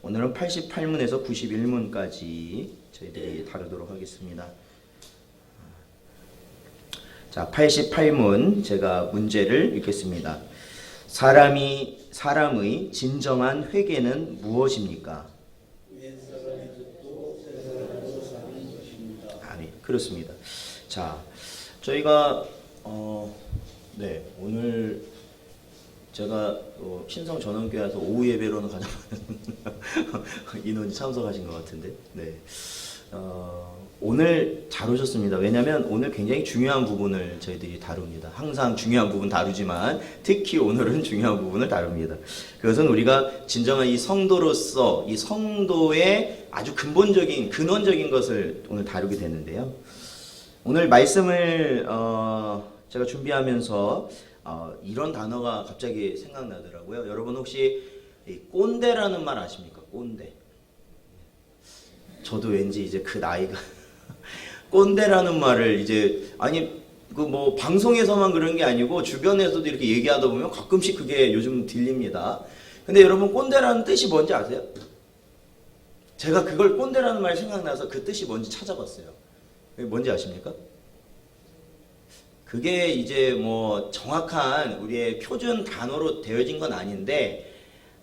오늘은 88문에서 91문까지 저희들이 다루도록 하겠습니다. 자, 88문 제가 문제를 읽겠습니다. 사람의 진정한 회개는 무엇입니까? 아멘. 그렇습니다. 자, 저희가 네, 오늘 제가 신성 전원교회에서 오후 예배로는 가장 많은 인원이 참석하신 것 같은데, 네. 오늘 잘 오셨습니다. 왜냐하면 오늘 굉장히 중요한 부분을 저희들이 다룹니다. 항상 중요한 부분 다루지만 특히 오늘은 중요한 부분을 다룹니다. 그것은 우리가 진정한 이 성도로서 이 성도의 아주 근본적인 근원적인 것을 오늘 다루게 되는데요. 오늘 말씀을 제가 준비하면서 이런 단어가 갑자기 생각나더라고요. 여러분 혹시 꼰대라는 말 아십니까? 꼰대. 저도 왠지 이제 그 나이가 꼰대라는 말을 이제 아니 그 뭐 방송에서만 그런 게 아니고 주변에서도 이렇게 얘기하다 보면 가끔씩 그게 요즘 들립니다. 근데 여러분 꼰대라는 뜻이 뭔지 아세요? 제가 그걸 꼰대라는 말이 생각나서 그 뜻이 뭔지 찾아봤어요. 뭔지 아십니까? 그게 이제 뭐 정확한 우리의 표준 단어로 되어진 건 아닌데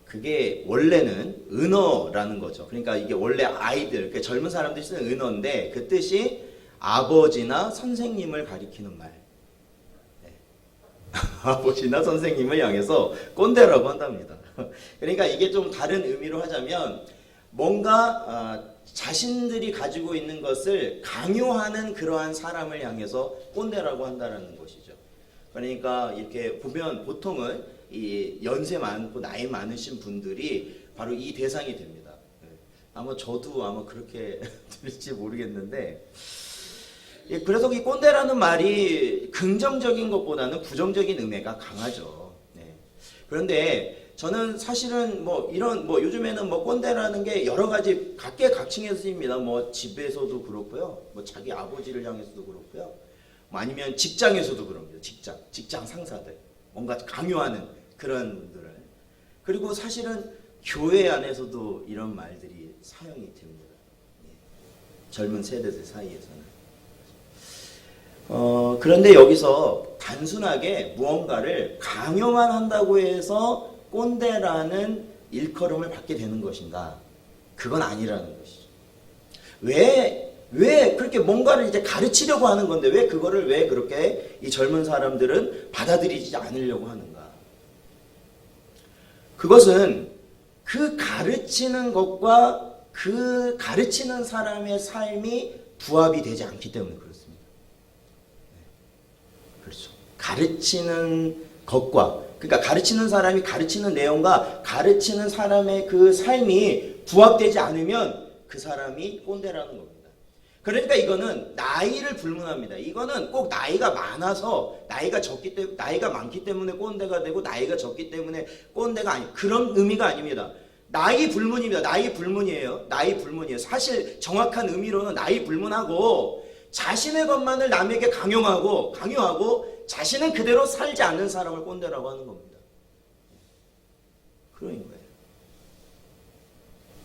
그게 원래는 은어라는 거죠. 그러니까 이게 원래 아이들, 그러니까 젊은 사람들이 쓰는 은어인데 그 뜻이 아버지나 선생님을 가리키는 말. 네. 아버지나 선생님을 향해서 꼰대라고 한답니다. 그러니까 이게 좀 다른 의미로 하자면 뭔가 자신들이 가지고 있는 것을 강요하는 그러한 사람을 향해서 꼰대라고 한다는 것이죠. 그러니까 이렇게 보면 보통은 이 연세 많고 나이 많으신 분들이 바로 이 대상이 됩니다. 아마 저도 아마 그렇게 될지 모르겠는데, 그래서 이 꼰대라는 말이 긍정적인 것보다는 부정적인 의미가 강하죠. 네. 그런데 저는 사실은 뭐 이런 뭐 요즘에는 뭐 꼰대라는 게 여러 가지 각계각층에서 쓰입니다. 뭐 집에서도 그렇고요, 뭐 자기 아버지를 향해서도 그렇고요, 뭐 아니면 직장에서도 그럽니다. 직장 상사들 뭔가 강요하는 그런 분들을. 그리고 사실은 교회 안에서도 이런 말들이 사용이 됩니다. 예. 젊은 세대들 사이에서는. 그런데 여기서 단순하게 무언가를 강요만 한다고 해서 꼰대라는 일컬음을 받게 되는 것인가? 그건 아니라는 것이죠. 왜 그렇게 뭔가를 이제 가르치려고 하는 건데 왜 그렇게 이 젊은 사람들은 받아들이지 않으려고 하는가? 그것은 그 가르치는 것과 그 가르치는 사람의 삶이 부합이 되지 않기 때문에 그렇습니다. 그렇죠. 가르치는 것과 그러니까 가르치는 사람이 가르치는 내용과 가르치는 사람의 그 삶이 부합되지 않으면 그 사람이 꼰대라는 겁니다. 그러니까 이거는 나이를 불문합니다. 이거는 꼭 나이가 많아서 나이가 많기 때문에 꼰대가 되고 나이가 적기 때문에 꼰대가 아니 그런 의미가 아닙니다. 나이 불문입니다. 나이 불문이에요. 나이 불문이에요. 사실 정확한 의미로는 나이 불문하고 자신의 것만을 남에게 강요하고 자신은 그대로 살지 않는 사람을 꼰대라고 하는 겁니다. 그런 거예요.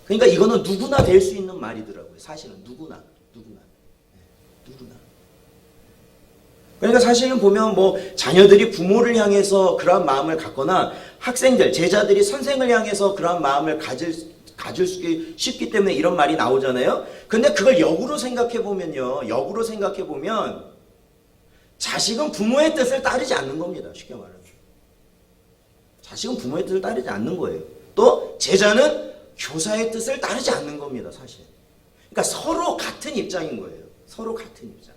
그러니까 이거는 누구나 될 수 있는 말이더라고요. 사실은 누구나. 그러니까 사실은 보면 뭐 자녀들이 부모를 향해서 그러한 마음을 갖거나 학생들, 제자들이 선생을 향해서 그러한 마음을 가질 수 쉽기 때문에 이런 말이 나오잖아요. 근데 그걸 역으로 생각해 보면 자식은 부모의 뜻을 따르지 않는 겁니다. 쉽게 말하면. 자식은 부모의 뜻을 따르지 않는 거예요. 또 제자는 교사의 뜻을 따르지 않는 겁니다. 사실. 그러니까 서로 같은 입장인 거예요. 서로 같은 입장.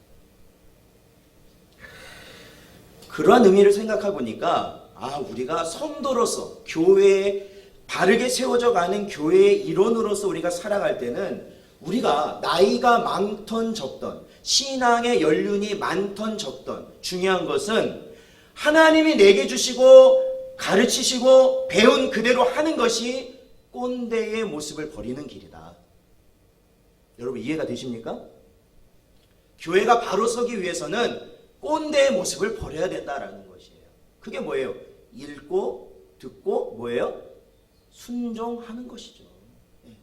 그러한 의미를 생각해 보니까 우리가 성도로서 교회에 바르게 세워져 가는 교회의 일원으로서 우리가 살아갈 때는 우리가 나이가 많던 적던 신앙의 연륜이 많던 적던 중요한 것은 하나님이 내게 주시고 가르치시고 배운 그대로 하는 것이 꼰대의 모습을 버리는 길이다. 여러분 이해가 되십니까? 교회가 바로 서기 위해서는 꼰대의 모습을 버려야 된다라는 것이에요. 그게 뭐예요? 읽고 듣고 뭐예요? 순종하는 것이죠. 네.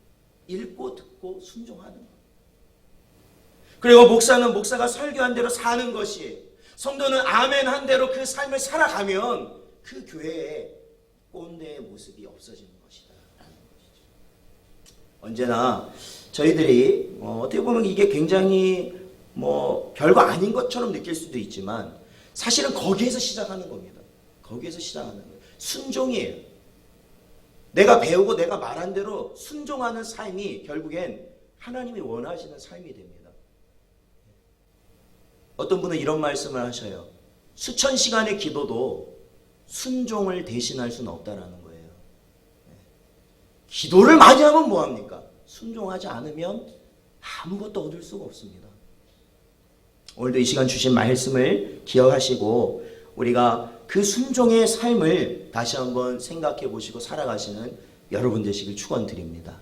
읽고 듣고 순종하는 것. 그리고 목사는 목사가 설교한 대로 사는 것이, 성도는 아멘 한 대로 그 삶을 살아가면 그 교회에 꼰대의 모습이 없어지는 것이다 라는 것이죠. 언제나 저희들이 어떻게 보면 이게 굉장히 별거 아닌 것처럼 느낄 수도 있지만 사실은 거기에서 시작하는 겁니다. 거기에서 시작하는 거예요. 순종이에요. 내가 배우고 내가 말한 대로 순종하는 삶이 결국엔 하나님이 원하시는 삶이 됩니다. 어떤 분은 이런 말씀을 하셔요. 수천 시간의 기도도 순종을 대신할 수는 없다라는 거예요. 기도를 많이 하면 뭐합니까? 순종하지 않으면 아무것도 얻을 수가 없습니다. 오늘도 이 시간 주신 말씀을 기억하시고 우리가 그 순종의 삶을 다시 한번 생각해 보시고 살아가시는 여러분 되시길 축원드립니다.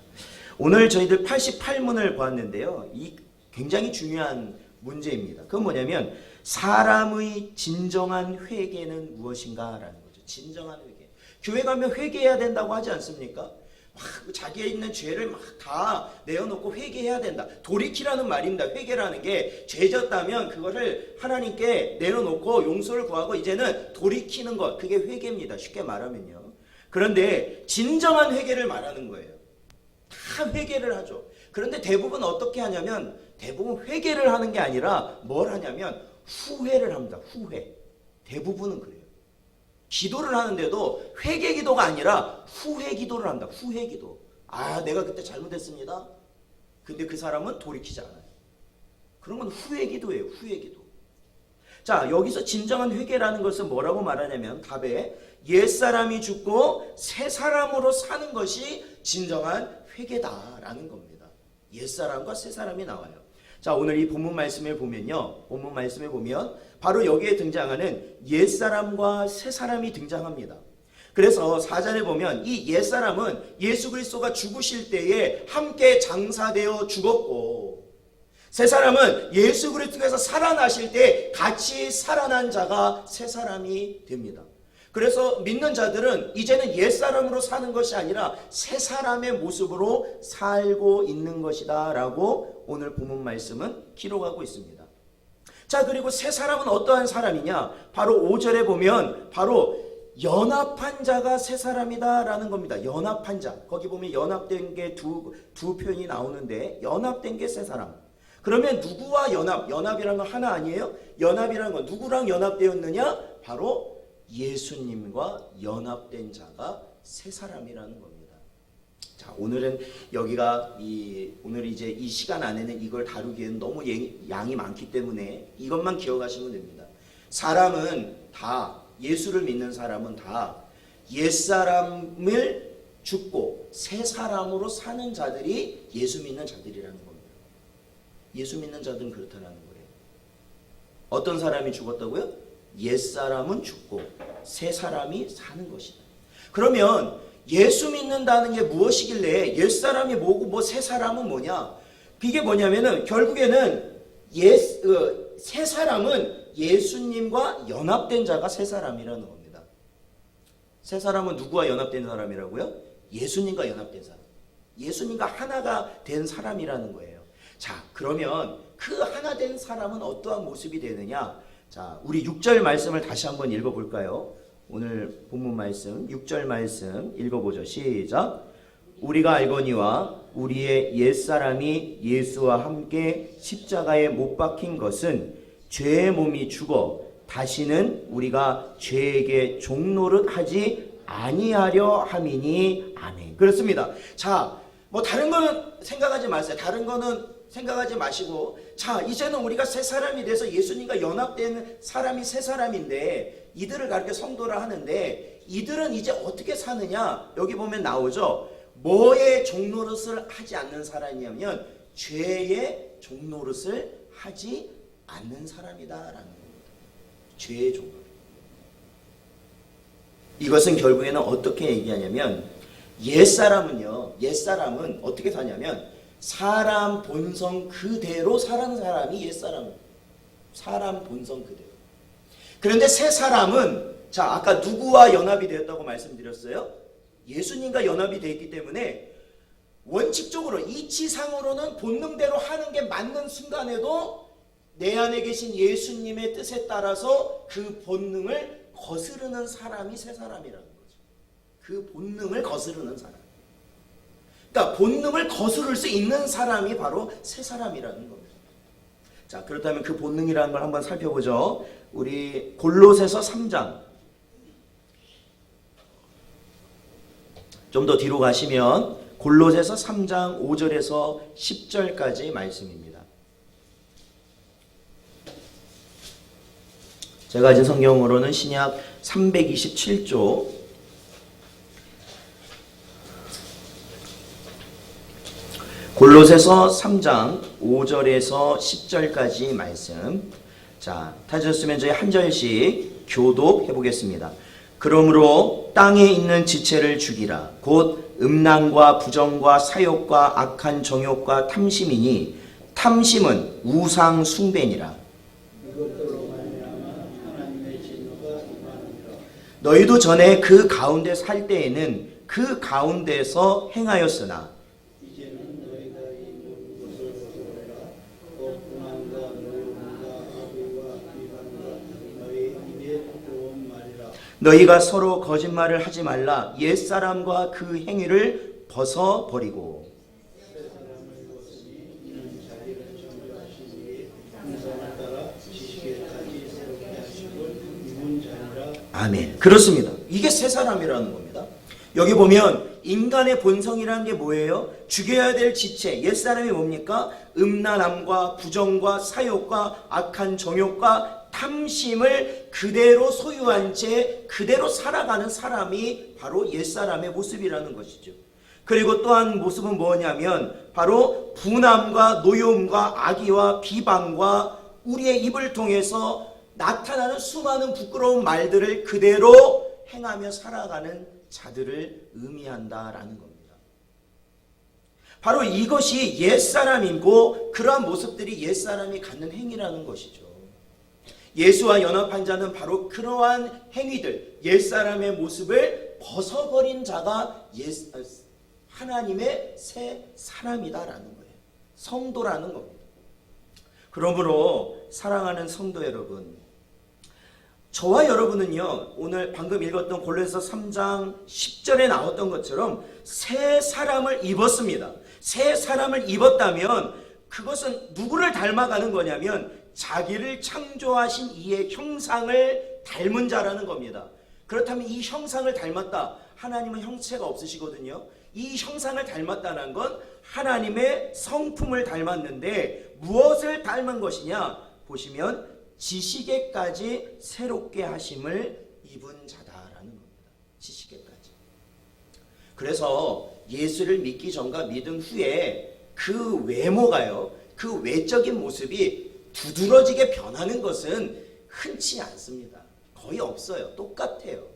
오늘 저희들 88문을 보았는데요. 이 굉장히 중요한 문제입니다. 그건 뭐냐면 사람의 진정한 회개는 무엇인가 라는 거죠. 진정한 회개. 교회 가면 회개해야 된다고 하지 않습니까? 막 자기에 있는 죄를 막 다 내어놓고 회개해야 된다. 돌이키라는 말입니다. 회개라는 게 죄졌다면 그거를 하나님께 내려놓고 용서를 구하고 이제는 돌이키는 것. 그게 회개입니다. 쉽게 말하면요. 그런데 진정한 회개를 말하는 거예요. 다 회개를 하죠. 그런데 대부분 어떻게 하냐면 대부분 회개를 하는 게 아니라 뭘 하냐면 후회를 합니다. 후회. 대부분은 그래요. 기도를 하는데도 회개 기도가 아니라 후회 기도를 합니다. 후회 기도. 내가 그때 잘못했습니다. 근데 그 사람은 돌이키지 않아요. 그런 건 후회 기도예요. 후회 기도. 자, 여기서 진정한 회개라는 것은 뭐라고 말하냐면 답에 옛사람이 죽고 새 사람으로 사는 것이 진정한 회개다라는 겁니다. 옛사람과 새 사람이 나와요. 자, 오늘 이 본문 말씀을 보면요. 본문 말씀에 보면 바로 여기에 등장하는 옛사람과 새사람이 등장합니다. 그래서 4절에 보면 이 옛사람은 예수 그리스도가 죽으실 때에 함께 장사되어 죽었고 새사람은 예수 그리스도께서 살아나실 때 같이 살아난 자가 새사람이 됩니다. 그래서 믿는 자들은 이제는 옛사람으로 사는 것이 아니라 새사람의 모습으로 살고 있는 것이다 라고 오늘 본문 말씀은 기록하고 있습니다. 자, 그리고 새사람은 어떠한 사람이냐? 바로 5절에 보면 바로 연합한 자가 새사람이다 라는 겁니다. 연합한 자. 거기 보면 연합된 게 두 표현이 나오는데 연합된 게 새사람. 그러면 누구와 연합? 연합이라는 건 하나 아니에요? 연합이라는 건 누구랑 연합되었느냐? 바로 예수님과 연합된 자가 새사람이라는 겁니다. 자, 오늘은 여기가 오늘 이제 이 시간 안에는 이걸 다루기에는 너무 양이 많기 때문에 이것만 기억하시면 됩니다. 사람은 다 예수를 믿는 사람은 다 옛사람을 죽고 새 사람으로 사는 자들이 예수 믿는 자들이라는 겁니다. 예수 믿는 자들은 그렇다는 거예요. 어떤 사람이 죽었다고요? 옛사람은 죽고 새 사람이 사는 것이다. 그러면 예수 믿는다는 게 무엇이길래 옛사람이 뭐고 새 사람은 뭐냐? 그게 뭐냐면은 결국에는 새 사람은 예수님과 연합된 자가 새 사람이라는 겁니다. 새 사람은 누구와 연합된 사람이라고요? 예수님과 연합된 사람. 예수님과 하나가 된 사람이라는 거예요. 자, 그러면 그 하나 된 사람은 어떠한 모습이 되느냐? 자, 우리 6절 말씀을 다시 한번 읽어볼까요? 오늘 본문 말씀 6절 말씀 읽어보죠. 시작. 우리가 알거니와 우리의 옛사람이 예수와 함께 십자가에 못 박힌 것은 죄의 몸이 죽어 다시는 우리가 죄에게 종노릇 하지 아니하려 함이니 아멘. 그렇습니다. 자, 다른 거는 생각하지 마세요. 다른 거는 생각하지 마시고, 자, 이제는 우리가 새 사람이 돼서 예수님과 연합된 사람이 새 사람인데 이들을 가르쳐 성도라 하는데 이들은 이제 어떻게 사느냐? 여기 보면 나오죠. 뭐의 종노릇을 하지 않는 사람이냐면 죄의 종노릇을 하지 않는 사람이다라는 겁니다. 죄의 종노릇. 이것은 결국에는 어떻게 얘기하냐면 옛사람은 어떻게 사냐면 사람 본성 그대로 사는 사람이 옛사람. 사람 본성 그대로. 그런데 새 사람은 자, 아까 누구와 연합이 되었다고 말씀드렸어요? 예수님과 연합이 되어 있기 때문에 원칙적으로 이치상으로는 본능대로 하는 게 맞는 순간에도 내 안에 계신 예수님의 뜻에 따라서 그 본능을 거스르는 사람이 새 사람이라는 거죠. 그 본능을 거스르는 사람. 그러니까 본능을 거스를 수 있는 사람이 바로 새 사람이라는 겁니다. 자, 그렇다면 그 본능이라는 걸 한번 살펴보죠. 우리 골로새서 3장. 좀 더 뒤로 가시면 골로새서 3장 5절에서 10절까지 말씀입니다. 제가 가진 성경으로는 신약 327조 골로새서 3장 5절에서 10절까지 말씀. 자, 찾으셨으면 저희 한 절씩 교독해 보겠습니다. 그러므로 땅에 있는 지체를 죽이라. 곧 음란과 부정과 사욕과 악한 정욕과 탐심이니 탐심은 우상 숭배니라. 너희도 전에 그 가운데 살 때에는 그 가운데서 행하였으나 너희가 서로 거짓말을 하지 말라. 옛사람과 그 행위를 벗어버리고 아멘. 그렇습니다. 이게 새 사람이라는 겁니다. 여기 보면 인간의 본성이라는 게 뭐예요? 죽여야 될 지체, 옛사람이 뭡니까? 음란함과 부정과 사욕과 악한 정욕과 탐심을 그대로 소유한 채 그대로 살아가는 사람이 바로 옛사람의 모습이라는 것이죠. 그리고 또한 모습은 뭐냐면 바로 분함과 노여움과 악의와 비방과 우리의 입을 통해서 나타나는 수많은 부끄러운 말들을 그대로 행하며 살아가는 자들을 의미한다라는 겁니다. 바로 이것이 옛사람이고 그러한 모습들이 옛사람이 갖는 행위라는 것이죠. 예수와 연합한 자는 바로 그러한 행위들, 옛사람의 모습을 벗어버린 자가 하나님의 새 사람이다라는 거예요. 성도라는 겁니다. 그러므로 사랑하는 성도 여러분, 저와 여러분은요, 오늘 방금 읽었던 골로새서 3장 10절에 나왔던 것처럼 새 사람을 입었습니다. 새 사람을 입었다면 그것은 누구를 닮아가는 거냐면 자기를 창조하신 이의 형상을 닮은 자라는 겁니다. 그렇다면 이 형상을 닮았다. 하나님은 형체가 없으시거든요. 이 형상을 닮았다는 건 하나님의 성품을 닮았는데 무엇을 닮은 것이냐? 보시면 지식에까지 새롭게 하심을 입은 자다라는 겁니다. 지식에까지. 그래서 예수를 믿기 전과 믿은 후에 그 외모가요, 그 외적인 모습이 두드러지게 변하는 것은 흔치 않습니다. 거의 없어요. 똑같아요.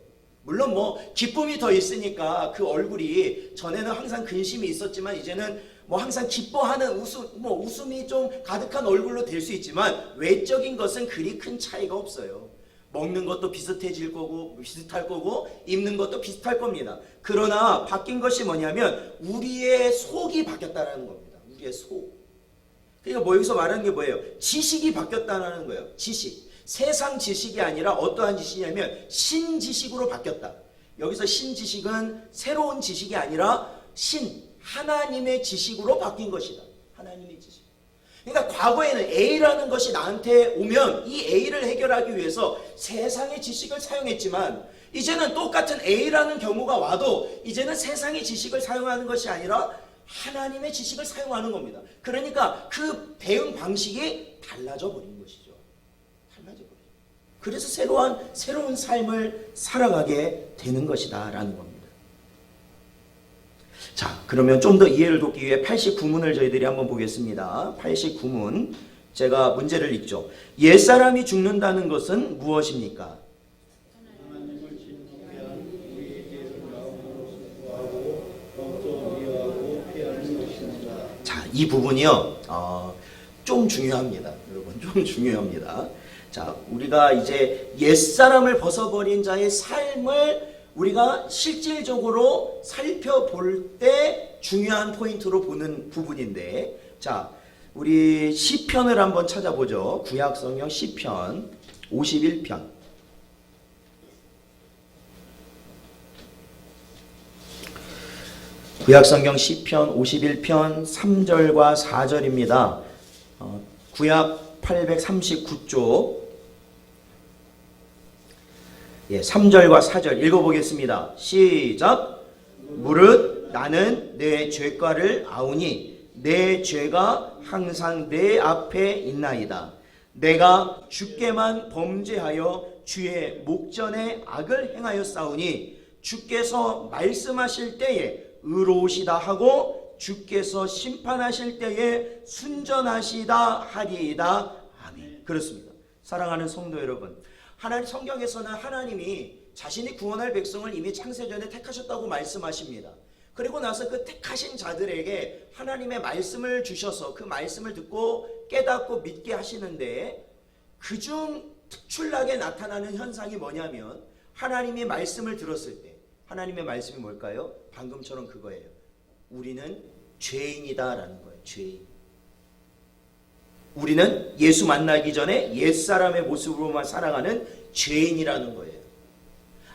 물론 뭐 기쁨이 더 있으니까 그 얼굴이 전에는 항상 근심이 있었지만 이제는 뭐 항상 기뻐하는 웃음이 좀 가득한 얼굴로 될 수 있지만 외적인 것은 그리 큰 차이가 없어요. 먹는 것도 비슷할 거고 입는 것도 비슷할 겁니다. 그러나 바뀐 것이 뭐냐면 우리의 속이 바뀌었다는 겁니다. 우리의 속. 그러니까 뭐 여기서 말하는 게 뭐예요? 지식이 바뀌었다는 거예요. 지식. 세상 지식이 아니라 어떠한 지식이냐면 신지식으로 바뀌었다. 여기서 신지식은 새로운 지식이 아니라 하나님의 지식으로 바뀐 것이다. 하나님의 지식. 그러니까 과거에는 A라는 것이 나한테 오면 이 A를 해결하기 위해서 세상의 지식을 사용했지만 이제는 똑같은 A라는 경우가 와도 이제는 세상의 지식을 사용하는 것이 아니라 하나님의 지식을 사용하는 겁니다. 그러니까 그 대응 방식이 달라져 버린 것이죠. 달라져 버린. 그래서 새로운 삶을 살아가게 되는 것이다 라는 겁니다. 자, 그러면 좀 더 이해를 돕기 위해 89문을 저희들이 한번 보겠습니다. 89문. 제가 문제를 읽죠. 옛사람이 죽는다는 것은 무엇입니까? 자, 이 부분이요. 좀 중요합니다. 여러분, 좀 중요합니다. 자, 우리가 이제 옛사람을 벗어버린 자의 삶을 우리가 실질적으로 살펴볼 때 중요한 포인트로 보는 부분인데, 자, 우리 시편을 한번 찾아보죠. 구약성경 시편 51편. 구약성경 시편 51편 3절과 4절입니다. 구약 839쪽 3절과 4절 읽어보겠습니다. 시작. 무릇 나는 내 죄가를 아우니 내 죄가 항상 내 앞에 있나이다. 내가 주께만 범죄하여 주의 목전에 악을 행하였사오니 주께서 말씀하실 때에 의로우시다 하고 주께서 심판하실 때에 순전하시다 하리이다. 아멘. 그렇습니다. 사랑하는 성도 여러분, 하나님 성경에서는 하나님이 자신이 구원할 백성을 이미 창세전에 택하셨다고 말씀하십니다. 그리고 나서 그 택하신 자들에게 하나님의 말씀을 주셔서 그 말씀을 듣고 깨닫고 믿게 하시는데, 그중 특출나게 나타나는 현상이 뭐냐면, 하나님의 말씀을 들었을 때 하나님의 말씀이 뭘까요? 방금처럼 그거예요. 우리는 죄인이다라는 거예요. 죄인. 우리는 예수 만나기 전에 옛사람의 모습으로만 살아가는 죄인이라는 거예요.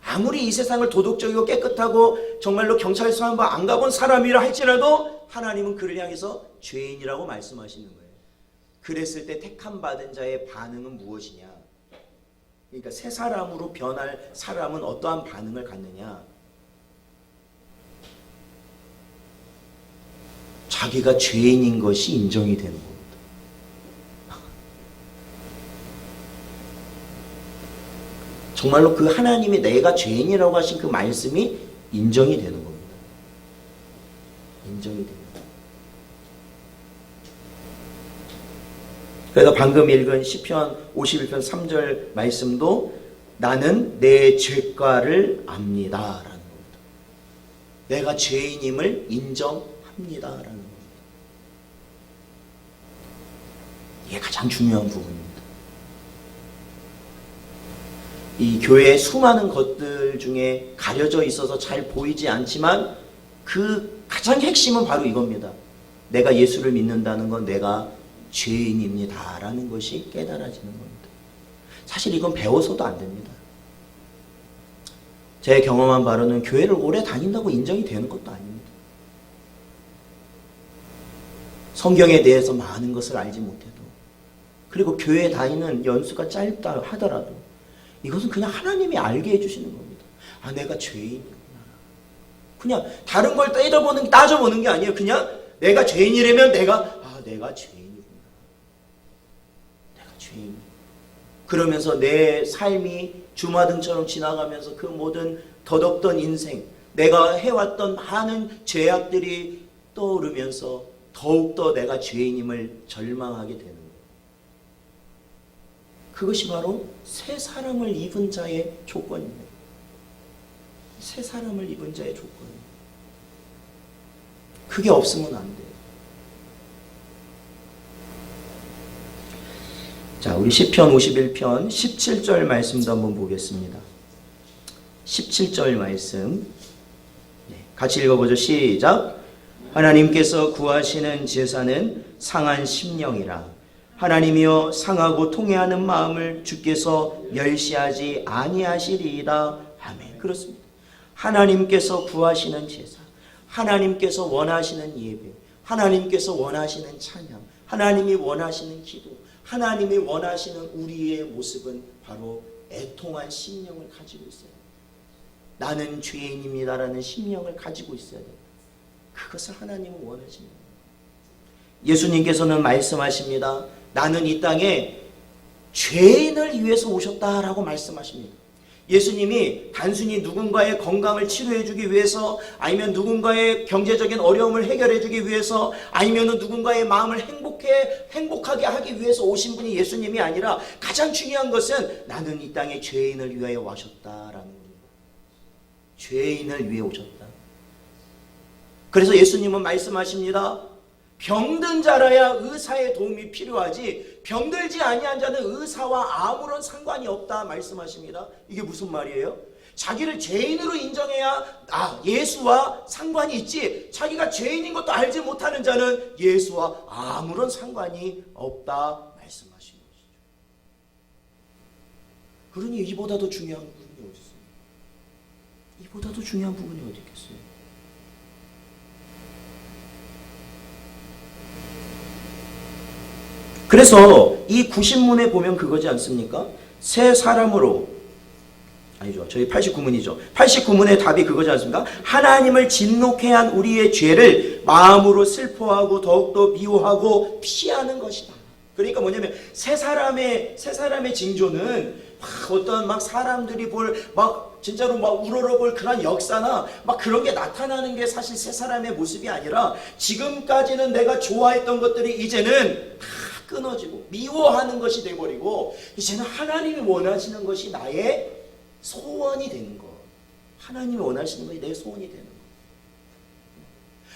아무리 이 세상을 도덕적이고 깨끗하고 정말로 경찰서 한번 안 가본 사람이라 할지라도 하나님은 그를 향해서 죄인이라고 말씀하시는 거예요. 그랬을 때 택함 받은 자의 반응은 무엇이냐? 그러니까 새 사람으로 변할 사람은 어떠한 반응을 갖느냐? 자기가 죄인인 것이 인정이 되는 겁니다. 정말로 그 하나님이 내가 죄인이라고 하신 그 말씀이 인정이 되는 겁니다. 인정이 됩니다. 그래서 방금 읽은 시편 51편 3절 말씀도 나는 내 죄가를 압니다 라는 겁니다. 내가 죄인임을 인정합니다 라는 겁니다. 이게 가장 중요한 부분입니다. 이 교회의 수많은 것들 중에 가려져 있어서 잘 보이지 않지만 그 가장 핵심은 바로 이겁니다. 내가 예수를 믿는다는 건 내가 죄인입니다 라는 것이 깨달아지는 겁니다. 사실 이건 배워서도 안 됩니다. 제 경험한 바로는 교회를 오래 다닌다고 인정이 되는 것도 아닙니다. 성경에 대해서 많은 것을 알지 못해도, 그리고 교회에 다니는 연수가 짧다 하더라도 이것은 그냥 하나님이 알게 해주시는 겁니다. 아, 내가 죄인이구나. 그냥 다른 걸 따져보는 게 아니에요. 그냥 내가 죄인이라면 내가 죄인이구나. 내가 죄인. 그러면서 내 삶이 주마등처럼 지나가면서 그 모든 덧없던 인생, 내가 해왔던 많은 죄악들이 떠오르면서 더욱더 내가 죄인임을 절망하게 되는 거예요. 그것이 바로 새 사람을 입은 자의 조건입니다. 새 사람을 입은 자의 조건입니다. 그게 없으면 안 돼요. 자, 우리 시편 51편 17절 말씀도 한번 보겠습니다. 17절 말씀 같이 읽어보죠. 시작. 하나님께서 구하시는 제사는 상한 심령이라. 하나님이여 상하고 통회하는 마음을 주께서 멸시하지 아니하시리이다. 아멘. 그렇습니다. 하나님께서 구하시는 제사, 하나님께서 원하시는 예배, 하나님께서 원하시는 찬양, 하나님이 원하시는 기도, 하나님이 원하시는 우리의 모습은 바로 애통한 심령을 가지고 있어야 돼요. 나는 죄인입니다라는 심령을 가지고 있어야 돼요. 그것을 하나님은 원하십니다. 예수님께서는 말씀하십니다. 나는 이 땅에 죄인을 위해서 오셨다라고 말씀하십니다. 예수님이 단순히 누군가의 건강을 치료해 주기 위해서, 아니면 누군가의 경제적인 어려움을 해결해 주기 위해서, 아니면 누군가의 마음을 행복하게 하기 위해서 오신 분이 예수님이 아니라, 가장 중요한 것은 나는 이 땅에 죄인을 위하여 오셨다라는 겁니다. 죄인을 위해 오셨다. 그래서 예수님은 말씀하십니다. 병든 자라야 의사의 도움이 필요하지 병들지 아니한 자는 의사와 아무런 상관이 없다 말씀하십니다. 이게 무슨 말이에요? 자기를 죄인으로 인정해야 예수와 상관이 있지, 자기가 죄인인 것도 알지 못하는 자는 예수와 아무런 상관이 없다 말씀하신 것이죠. 그러니 이보다 더 중요한 부분이 어디 있어요? 이보다 더 중요한 부분이 어디 있겠어요? 그래서 이 구신문에 보면 그거지 않습니까? 새 사람으로, 아니죠, 저희 89문이죠. 89문의 답이 그거지 않습니까? 하나님을 진노케 한 우리의 죄를 마음으로 슬퍼하고 더욱더 미워하고 피하는 것이다. 그러니까 뭐냐면 새 사람의 징조는 어떤 막 사람들이 진짜로 우러러 볼 그런 역사나 그런 게 나타나는 게 사실 새 사람의 모습이 아니라, 지금까지는 내가 좋아했던 것들이 이제는 다 끊어지고 미워하는 것이 돼버리고, 이제는 하나님이 원하시는 것이 나의 소원이 되는 것. 하나님이 원하시는 것이 내 소원이 되는 것.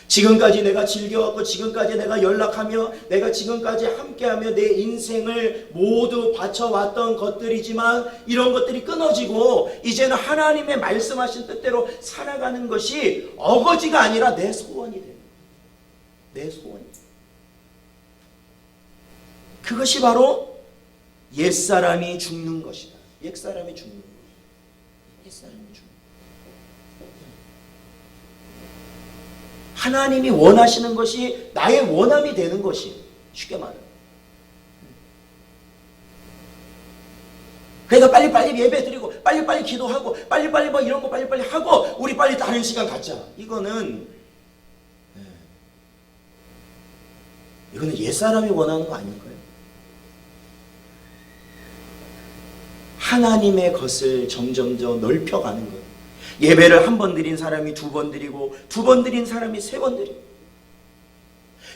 지금까지 내가 즐겨왔고, 지금까지 내가 연락하며, 내가 지금까지 함께하며 내 인생을 모두 바쳐왔던 것들이지만, 이런 것들이 끊어지고 이제는 하나님의 말씀하신 뜻대로 살아가는 것이 어거지가 아니라 내 소원이 되는 거예요. 내 소원이. 그것이 바로 옛사람이 죽는 것이다. 옛사람이 죽는 것. 옛사람이 죽는 것. 하나님이 원하시는 것이 나의 원함이 되는 것이, 쉽게 말하면. 그러니까 빨리빨리 예배 드리고, 빨리빨리 기도하고, 빨리빨리 이런 거 빨리빨리 하고, 우리 빨리 다른 시간 갖자. 이거는 옛사람이 원하는 거 아닐까요? 하나님의 것을 점점 더 넓혀가는 거예요. 예배를 한 번 드린 사람이 2번 드리고, 2번 드린 사람이 3번 드리고,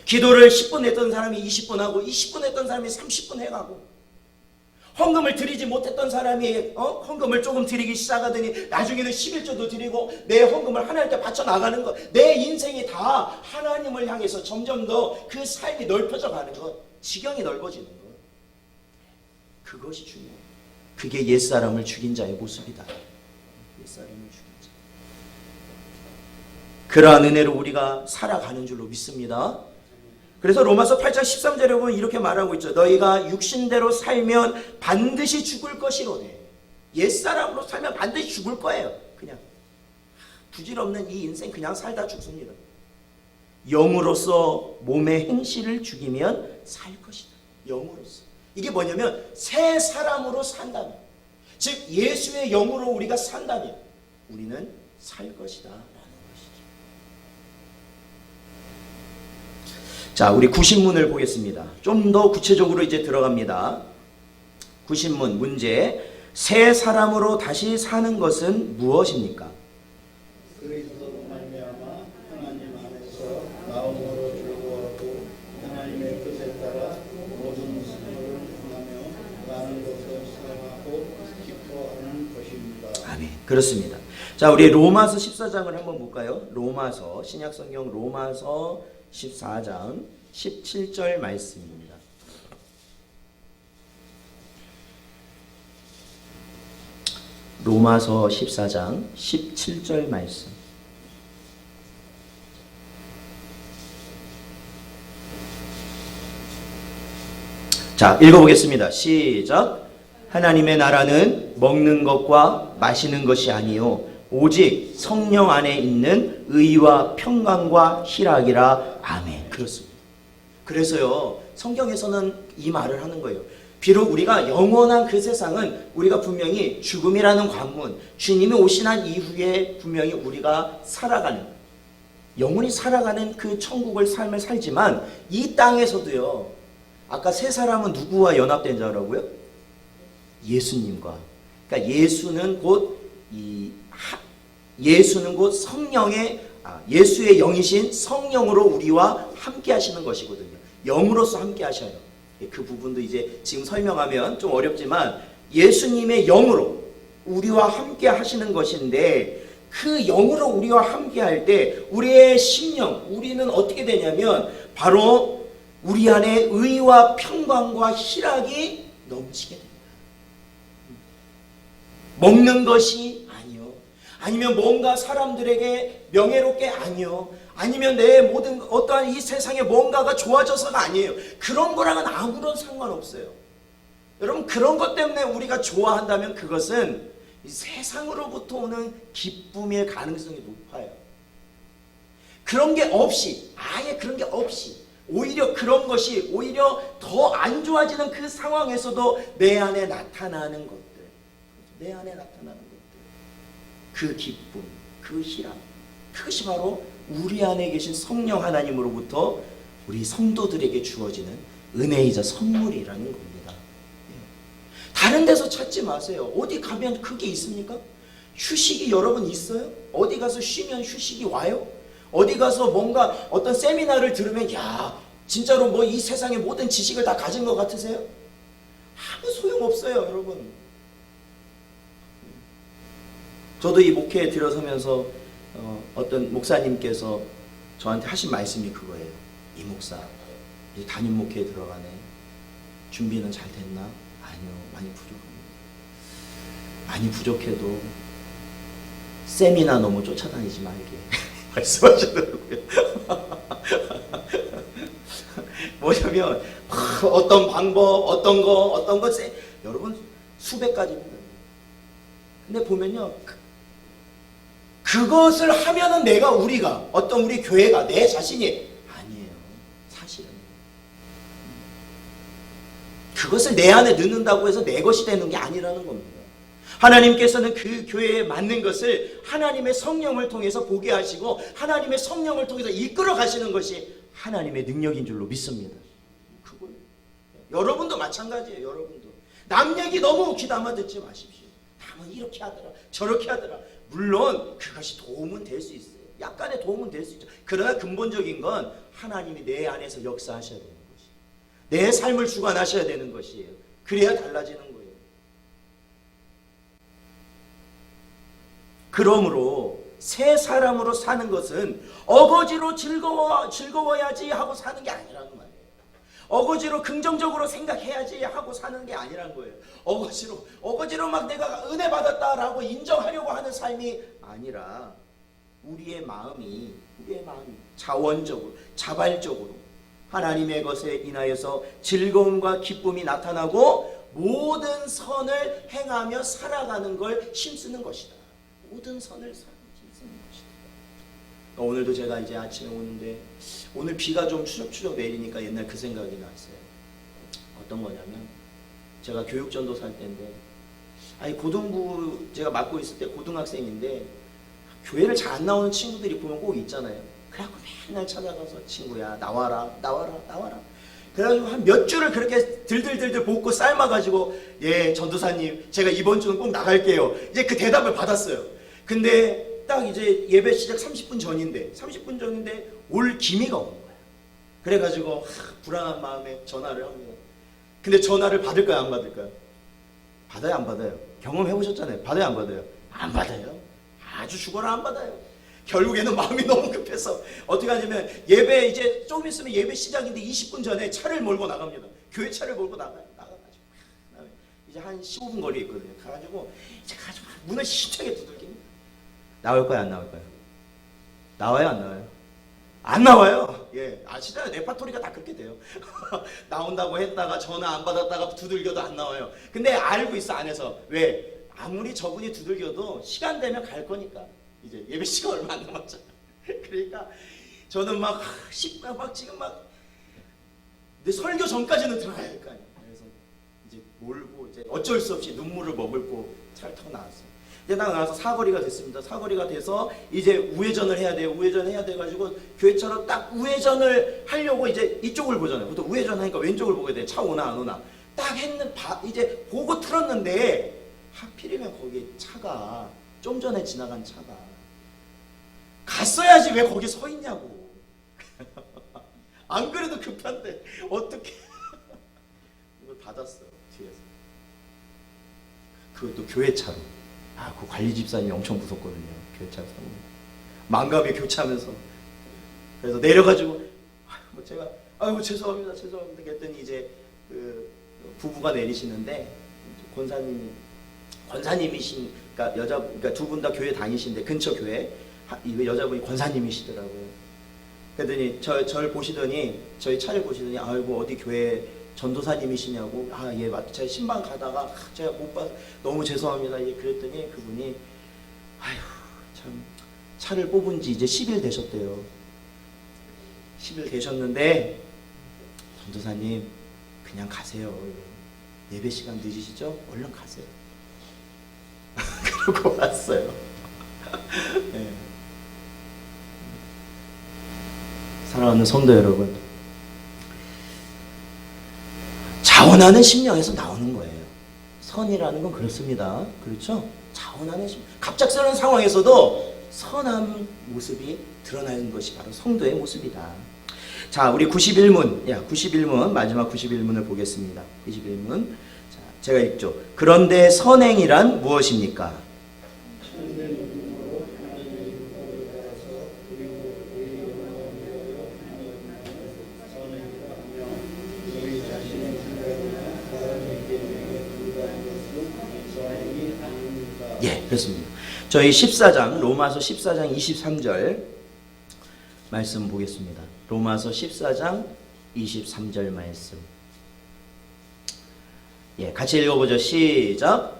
기도를 10분 했던 사람이 20분 하고, 20분 했던 사람이 30분 해가고, 헌금을 드리지 못했던 사람이 헌금을 조금 드리기 시작하더니 나중에는 11조도 드리고, 내 헌금을 하나님께 바쳐 나가는 것. 내 인생이 다 하나님을 향해서 점점 더 그 삶이 넓혀져 가는 것, 지경이 넓어지는 것. 그것이 중요해요. 그게 옛사람을 죽인 자의 모습이다. 옛사람을 죽인 자. 그러한 은혜로 우리가 살아가는 줄로 믿습니다. 그래서 로마서 8장 13절에 보면 이렇게 말하고 있죠. 너희가 육신대로 살면 반드시 죽을 것이로되. 옛사람으로 살면 반드시 죽을 거예요. 그냥 부질없는 이 인생 그냥 살다 죽습니다. 영으로서 몸의 행실을 죽이면 살 것이다. 영으로서. 이게 뭐냐면 새 사람으로 산다면, 즉 예수의 영으로 우리가 산다면 우리는 살 것이다 라는 것이죠. 자, 우리 구신문을 보겠습니다. 좀 더 구체적으로 이제 들어갑니다. 구신문 문제. 새 사람으로 다시 사는 것은 무엇입니까? 그리스도로 말미암아 하나님 안에서 마음으로 즐거워하고 하나님의 뜻에 따라 모든 생활을 행하며 많은 것을 사랑하고 기뻐하는 것입니다. 아멘. 그렇습니다. 자, 우리 로마서 14장을 한번 볼까요? 로마서, 신약성경 로마서 14장 17절 말씀입니다. 로마서 14장 17절 말씀. 자, 읽어보겠습니다. 시작. 하나님의 나라는 먹는 것과 마시는 것이 아니요 오직 성령 안에 있는 의와 평강과 희락이라. 아멘. 그렇습니다. 그래서요, 성경에서는 이 말을 하는 거예요. 비록 우리가 영원한 그 세상은 우리가 분명히 죽음이라는 관문, 주님이 오신 한 이후에 분명히 우리가 살아가는, 영원히 살아가는 그 천국을 삶을 살지만, 이 땅에서도요, 아까 세 사람은 누구와 연합된 자라고요? 예수님과. 그러니까 예수는 곧 성령의, 예수의 영이신 성령으로 우리와 함께 하시는 것이거든요. 영으로서 함께 하셔요. 그 부분도 이제 지금 설명하면 좀 어렵지만, 예수님의 영으로 우리와 함께 하시는 것인데, 그 영으로 우리와 함께 할 때 우리의 심령, 우리는 어떻게 되냐면 바로 우리 안에 의와 평강과 희락이 넘치게 됩니다. 먹는 것이 아니요 아니면 뭔가 사람들에게 명예롭게 아니요. 아니면 내 모든 어떠한 이 세상에 뭔가가 좋아져서가 아니에요. 그런 거랑은 아무런 상관없어요. 여러분 그런 것 때문에 우리가 좋아한다면 그것은 이 세상으로부터 오는 기쁨의 가능성이 높아요. 그런 게 없이 아예 그런 게 없이 오히려 그런 것이 오히려 더 안 좋아지는 그 상황에서도 내 안에 나타나는 것들, 내 안에 나타나는 것들, 그 기쁨, 그 희락, 그것이 바로 우리 안에 계신 성령 하나님으로부터 우리 성도들에게 주어지는 은혜이자 선물이라는 겁니다. 다른 데서 찾지 마세요. 어디 가면 그게 있습니까? 휴식이 여러분 있어요? 어디 가서 쉬면 휴식이 와요? 어디 가서 뭔가 어떤 세미나를 들으면 야 진짜로 뭐 이 세상의 모든 지식을 다 가진 것 같으세요? 아무 소용없어요, 여러분. 저도 이 목회에 들어서면서 어떤 목사님께서 저한테 하신 말씀이 그거예요. 이 목사 이제 담임 목회에 들어가네. 준비는 잘 됐나? 아니요, 많이 부족합니다. 많이 부족해도 세미나 너무 쫓아다니지 말게 말씀하시더라고요. 뭐냐면 어떤 방법, 어떤 거 여러분 수백 가지입니다. 근데 보면요, 그것을 하면은 우리가 어떤 우리 교회가 내 자신이 아니에요. 사실은 그것을 내 안에 넣는다고 해서 내 것이 되는 게 아니라는 겁니다. 하나님께서는 그 교회에 맞는 것을 하나님의 성령을 통해서 보게 하시고 하나님의 성령을 통해서 이끌어 가시는 것이 하나님의 능력인 줄로 믿습니다. 그걸 여러분도 마찬가지예요. 여러분도 남 얘기 너무 귀담아 듣지 마십시오. 남은 이렇게 하더라 저렇게 하더라. 물론 그것이 도움은 될 수 있어요. 약간의 도움은 될 수 있죠. 그러나 근본적인 건 하나님이 내 안에서 역사하셔야 되는 것이에요. 내 삶을 주관하셔야 되는 것이에요. 그래야 달라지는 거예요. 그러므로 새 사람으로 사는 것은 어거지로 즐거워야지 하고 사는 게 아니라는 말이에요. 어거지로 긍정적으로 생각해야지 하고 사는 게 아니라는 거예요. 어거지로 막 내가 은혜 받았다라고 인정하려고 하는 삶이 아니라 우리의 마음이 자원적으로 자발적으로 하나님의 것에 인하여서 즐거움과 기쁨이 나타나고 모든 선을 행하며 살아가는 걸 힘쓰는 것이다. 모든 선을 힘쓰는 것이다. 오늘도 제가 이제 아침에 오는데 오늘 비가 좀 추적추적 내리니까 옛날 그 생각이 났어요. 어떤 거냐면 제가 교육전도사 할 때인데 고등부 제가 맡고 있을 때 고등학생인데 교회를 잘 안 나오는 친구들이 보면 꼭 있잖아요. 그래갖고 맨날 찾아가서 친구야 나와라. 그래가지고 한 몇 주를 그렇게 들들들들 볶고 삶아가지고 예 전도사님 제가 이번 주는 꼭 나갈게요. 이제 그 대답을 받았어요. 근데 딱 이제 예배 시작 30분 전인데 올 기미가 오는 거야. 그래가지고 불안한 마음에 전화를 합니다. 근데 전화를 받을까요 안 받을까요? 받아요 안 받아요? 경험해 보셨잖아요. 받아요 안 받아요? 안 받아요. 아주 죽어라 안 받아요. 결국에는 마음이 너무 급해서 어떻게 하냐면 예배 이제 좀 있으면 예배 시작인데 20분 전에 차를 몰고 나갑니다. 교회 차를 몰고 나가가지고 이제 한 15분 거리에 있거든요. 가가지고 문을 힘차게 두들깁니다. 나올 거야 안 나올 거야? 나와요 안 나와요? 안 나와요. 예, 아시잖아요. 레파토리가 다 그렇게 돼요. 나온다고 했다가 전화 안 받았다가 두들겨도 안 나와요. 근데 알고 있어 안에서. 왜? 아무리 저분이 두들겨도 시간 되면 갈 거니까. 이제 예배 시간 얼마 안 남았잖아요. 그러니까 저는 지금 내 설교 전까지는 들어가야 될 거 아니에요. 그래서 이제 몰고 이제 어쩔 수 없이 눈물을 머금고 차를 타고 나왔어요. 이제 나가서 사거리가 됐습니다. 사거리가 돼서 이제 우회전을 해야 돼요. 우회전해야 돼가지고 교회처럼 딱 우회전을 하려고 이제 이쪽을 보잖아요. 보통 우회전하니까 왼쪽을 보게 돼. 차 오나 안 오나. 딱 이제 보고 틀었는데 하필이면 거기 차가 좀 전에 지나간 차가 갔어야지 왜 거기 서 있냐고. 안 그래도 급한데 어떻게 이걸 받았어요. 뒤에서. 그것도 교회 차로. 그 관리 집사님이 엄청 무섭거든요. 교회 차로 사고 망감에 교차하면서. 그래서 내려가지고 제가 죄송합니다 그랬더니 이제 그 부부가 내리시는데 권사님이신 그러니까 두 분 다 교회 다니신데 근처 교회 이 여자분이 권사님이시더라고요. 그랬더니 저를 보시더니 저희 차를 보시더니 아이고 어디 교회 전도사님이시냐고 예 맞 제가 신방 가다가 제가 못 봐서 너무 죄송합니다. 예 그랬더니 그분이 아휴 참 차를 뽑은 지 이제 10일 되셨대요. 10일 되셨는데 전도사님 그냥 가세요. 예배 시간 늦으시죠? 얼른 가세요. 그러고 왔어요. 네. 사랑하는 성도 여러분, 자원하는 심령에서 나오는 거예요. 선이라는 건 그렇습니다. 그렇죠? 자원하는 심령. 갑작스러운 상황에서도 선한 모습이 드러나는 것이 바로 성도의 모습이다. 자, 우리 91문, 91문, 마지막 91문을 보겠습니다. 91문. 자, 제가 읽죠. 그런데 선행이란 무엇입니까? 예, 그렇습니다. 저희 14장, 로마서 14장 23절 말씀 보겠습니다. 로마서 14장 23절 말씀. 예, 같이 읽어보죠. 시작.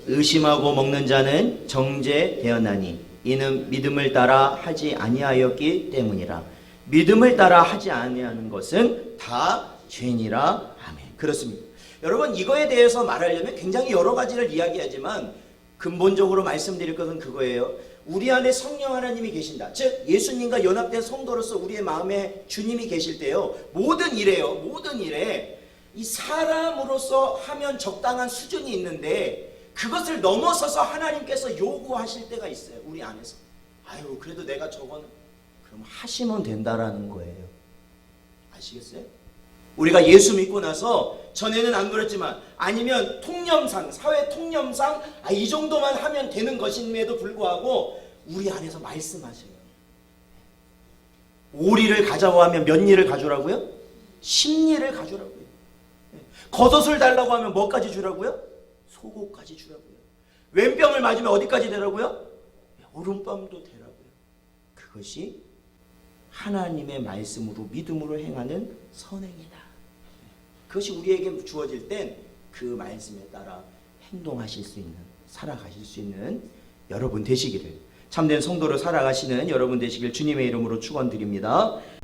의심하고 먹는 자는 정죄되었나니 이는 믿음을 따라 하지 아니하였기 때문이라. 믿음을 따라 하지 아니하는 것은 다 죄니라. 아멘. 그렇습니다. 여러분 이거에 대해서 말하려면 굉장히 여러 가지를 이야기하지만 근본적으로 말씀드릴 것은 그거예요. 우리 안에 성령 하나님이 계신다. 즉 예수님과 연합된 성도로서 우리의 마음에 주님이 계실 때요. 모든 일에 이 사람으로서 하면 적당한 수준이 있는데 그것을 넘어서서 하나님께서 요구하실 때가 있어요. 우리 안에서. 아유 그래도 내가 저거는 그럼 하시면 된다라는 거예요. 아시겠어요? 우리가 예수 믿고 나서 전에는 안 그랬지만 아니면 통념상 사회 통념상 이 정도만 하면 되는 것임에도 불구하고 우리 안에서 말씀하세요. 오리를 가자고 하면 몇 리를 가져라고요? 10리를 가져라고요. 겉옷을 달라고 하면 뭐까지 주라고요? 속옷까지 주라고요. 왼뺨을 맞으면 어디까지 되라고요? 오른뺨도 되라고요. 그것이 하나님의 말씀으로 믿음으로 행하는 선행이다. 그것이 우리에게 주어질 땐 그 말씀에 따라 행동하실 수 있는, 살아가실 수 있는 여러분 되시기를, 참된 성도로 살아가시는 여러분 되시길 주님의 이름으로 축원드립니다.